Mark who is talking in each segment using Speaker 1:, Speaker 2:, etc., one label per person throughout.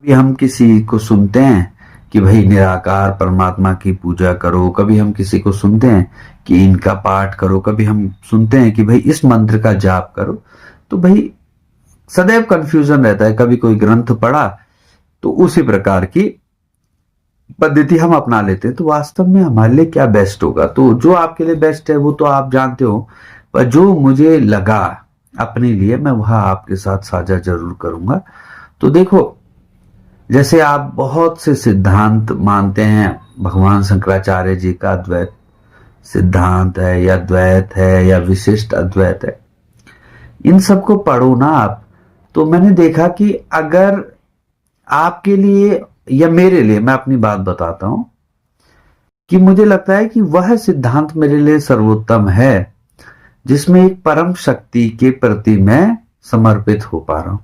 Speaker 1: कभी हम किसी को सुनते हैं कि भाई निराकार परमात्मा की पूजा करो, कभी हम किसी को सुनते हैं कि इनका पाठ करो, कभी हम सुनते हैं कि भाई इस मंत्र का जाप करो। तो भाई सदैव कंफ्यूजन रहता है। कभी कोई ग्रंथ पढ़ा तो उसी प्रकार की पद्धति हम अपना लेते हैं। तो वास्तव में हमारे लिए क्या बेस्ट होगा, तो जो आपके लिए बेस्ट है वो तो आप जानते हो, पर जो मुझे लगा अपने लिए मैं वह आपके साथ साझा जरूर करूंगा। तो देखो, जैसे आप बहुत से सिद्धांत मानते हैं, भगवान शंकराचार्य जी का अद्वैत सिद्धांत है या द्वैत है या विशिष्ट अद्वैत है, इन सबको पढ़ो ना आप। तो मैंने देखा कि अगर आपके लिए या मेरे लिए, मैं अपनी बात बताता हूं कि मुझे लगता है कि वह सिद्धांत मेरे लिए सर्वोत्तम है जिसमें एक परम शक्ति के प्रति मैं समर्पित हो पा रहा हूं।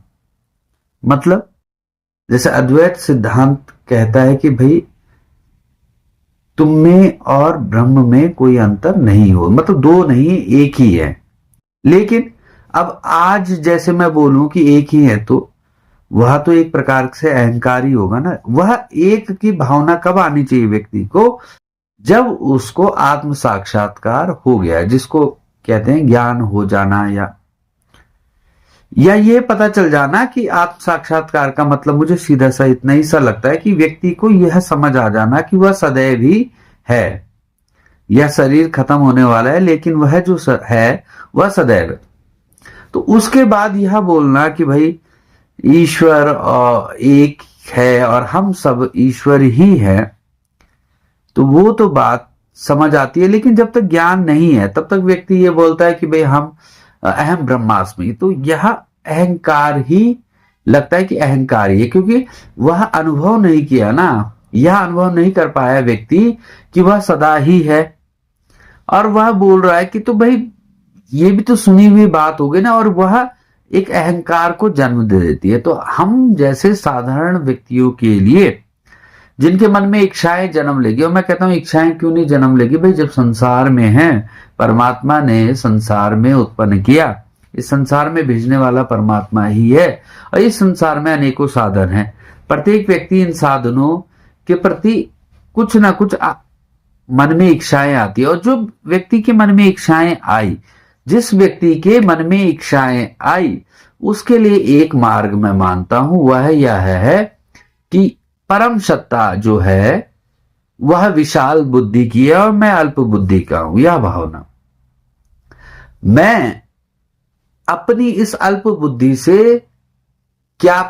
Speaker 1: मतलब जैसे अद्वैत सिद्धांत कहता है कि भाई तुम में और ब्रह्म में कोई अंतर नहीं हो, मतलब दो नहीं, एक ही है। लेकिन अब आज जैसे मैं बोलूं कि एक ही है, तो वह तो एक प्रकार से अहंकार ही होगा ना। वह एक की भावना कब आनी चाहिए व्यक्ति को, जब उसको आत्म साक्षात्कार हो गया, जिसको कहते हैं ज्ञान हो जाना, या ये पता चल जाना कि आत्म साक्षात्कार का मतलब मुझे सीधा सा इतना ही सा लगता है कि व्यक्ति को यह समझ आ जाना कि वह सदैव ही है। यह शरीर खत्म होने वाला है लेकिन वह जो है वह सदैव है। तो उसके बाद यह बोलना कि भाई ईश्वर एक है और हम सब ईश्वर ही है, तो वो तो बात समझ आती है। लेकिन जब तक ज्ञान नहीं है तब तक व्यक्ति ये बोलता है कि भाई हम अहम ब्रह्मास्मि, तो यह अहंकार ही लगता है कि अहंकार ही है, क्योंकि वह अनुभव नहीं किया ना। यह अनुभव नहीं कर पाया व्यक्ति कि वह सदा ही है, और वह बोल रहा है कि तो भाई ये भी तो सुनी हुई बात हो गई ना, और वह एक अहंकार को जन्म दे देती है। तो हम जैसे साधारण व्यक्तियों के लिए जिनके मन में इच्छाएं जन्म लेगी, और मैं कहता हूं इच्छाएं क्यों नहीं जन्म लेगी भाई, जब संसार में है, परमात्मा ने संसार में उत्पन्न किया, इस संसार में भेजने वाला परमात्मा ही है, और इस संसार में अनेकों साधन हैं। प्रत्येक व्यक्ति इन साधनों के प्रति कुछ ना कुछ मन में इच्छाएं आती है, और जो व्यक्ति के मन में इच्छाएं आई, जिस व्यक्ति के मन में इच्छाएं आई, उसके लिए एक मार्ग मैं मानता हूं, वह यह है कि परम सत्ता जो है वह विशाल बुद्धि की है और मैं अल्प बुद्धि का हूं। यह भावना, मैं अपनी इस अल्प बुद्धि से क्या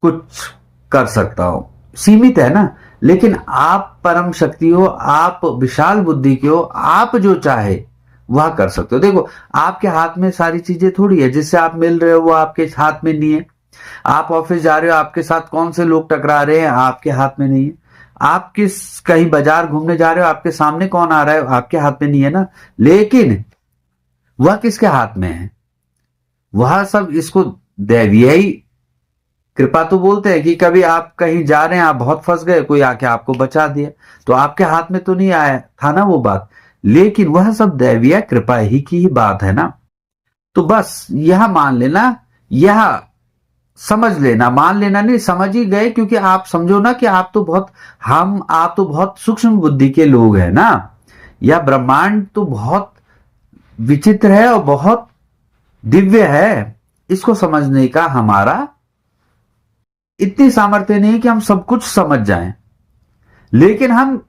Speaker 1: कुछ कर सकता हूं, सीमित है ना। लेकिन आप परम शक्ति हो, आप विशाल बुद्धि के हो, आप जो चाहे वह कर सकते हो। देखो, आपके हाथ में सारी चीजें थोड़ी है, जिससे आप मिल रहे हो वो आपके हाथ में नहीं है। आप ऑफिस जा रहे हो, आपके साथ कौन से लोग टकरा रहे हैं आपके हाथ में नहीं है। आप किस कहीं बाजार घूमने जा रहे हो, आपके सामने कौन आ रहा है आपके हाथ में नहीं है ना। लेकिन वह किसके हाथ में है, वह सब इसको दैवीय कृपा तो बोलते हैं कि कभी आप कहीं जा रहे हैं, आप बहुत फंस गए, कोई आके आपको बचा दिया, तो आपके हाथ में तो नहीं आया था ना वो बात, लेकिन वह सब दैवीय कृपा ही की ही बात है ना। तो बस यह मान लेना, यह समझ लेना, मान लेना नहीं, समझ ही गए, क्योंकि आप समझो ना कि आप तो बहुत सूक्ष्म बुद्धि के लोग हैं ना। यह ब्रह्मांड तो बहुत विचित्र है और बहुत दिव्य है, इसको समझने का हमारा इतनी सामर्थ्य नहीं कि हम सब कुछ समझ जाएं। लेकिन हम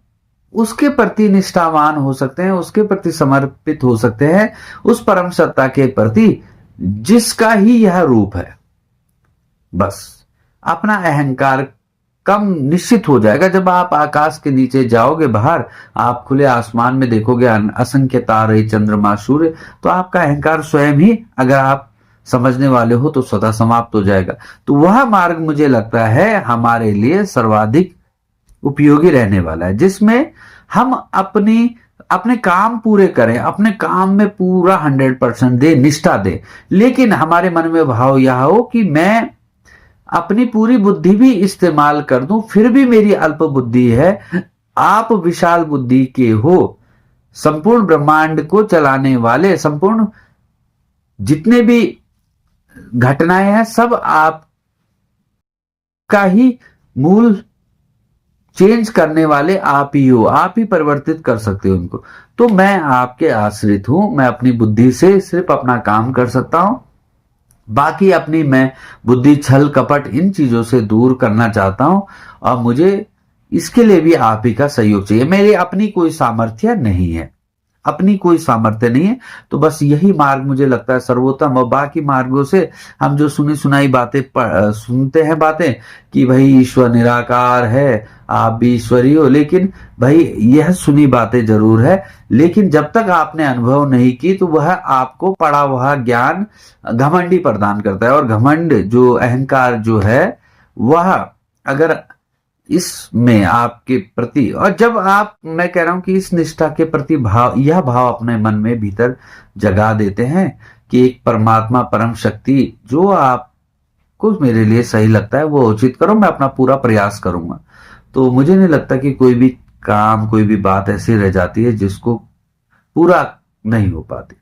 Speaker 1: उसके प्रति निष्ठावान हो सकते हैं, उसके प्रति समर्पित हो सकते हैं, उस परम सत्ता के प्रति जिसका ही यह रूप है। बस अपना अहंकार कम निश्चित हो जाएगा। जब आप आकाश के नीचे जाओगे, बाहर आप खुले आसमान में देखोगे असंख्य तारे, चंद्रमा, सूर्य, तो आपका अहंकार स्वयं ही, अगर आप समझने वाले हो, तो स्वतः समाप्त हो जाएगा। तो वह मार्ग मुझे लगता है हमारे लिए सर्वाधिक उपयोगी रहने वाला है, जिसमें हम अपने काम पूरे करें, अपने काम में पूरा 100% दे, निष्ठा दे। लेकिन हमारे मन में भाव यह हो कि मैं अपनी पूरी बुद्धि भी इस्तेमाल कर दूं, फिर भी मेरी अल्प बुद्धि है, आप विशाल बुद्धि के हो, संपूर्ण ब्रह्मांड को चलाने वाले, संपूर्ण जितने भी घटनाएं हैं सब आप का ही मूल चेंज करने वाले आप ही हो, आप ही परिवर्तित कर सकते हो उनको। तो मैं आपके आश्रित हूं, मैं अपनी बुद्धि से सिर्फ अपना काम कर सकता हूं, बाकी अपनी मैं बुद्धि, छल कपट इन चीजों से दूर करना चाहता हूं, और मुझे इसके लिए भी आप ही का सहयोग चाहिए। मेरी अपनी कोई सामर्थ्य नहीं है, अपनी कोई सामर्थ्य नहीं है। तो बस यही मार्ग मुझे लगता है सर्वोत्तम। और बाकी मार्गों से हम जो सुनी सुनाई बातें सुनते हैं, बातें कि भाई ईश्वर निराकार है, आप भी ईश्वरी हो, लेकिन भाई यह सुनी बातें जरूर है, लेकिन जब तक आपने अनुभव नहीं की तो वह आपको पड़ा हुआ ज्ञान घमंडी प्रदान करता है। और घमंड जो अहंकार जो है, वह अगर इसमें आपके प्रति, और जब आप, मैं कह रहा हूं कि इस निष्ठा के प्रति भाव, यह भाव अपने मन में भीतर जगा देते हैं कि एक परमात्मा परम शक्ति जो आपको मेरे लिए सही लगता है वो उचित करो, मैं अपना पूरा प्रयास करूंगा। तो मुझे नहीं लगता कि कोई भी काम, कोई भी बात ऐसी रह जाती है जिसको पूरा नहीं हो पाती।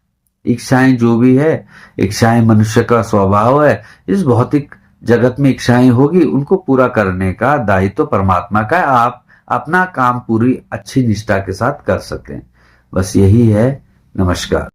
Speaker 1: इच्छाएं जो भी है, इच्छाएं मनुष्य का स्वभाव है, इस भौतिक जगत में इच्छाएं होगी, उनको पूरा करने का दायित्व तो परमात्मा का है। आप अपना काम पूरी अच्छी निष्ठा के साथ कर सकते हैं। बस यही है। नमस्कार।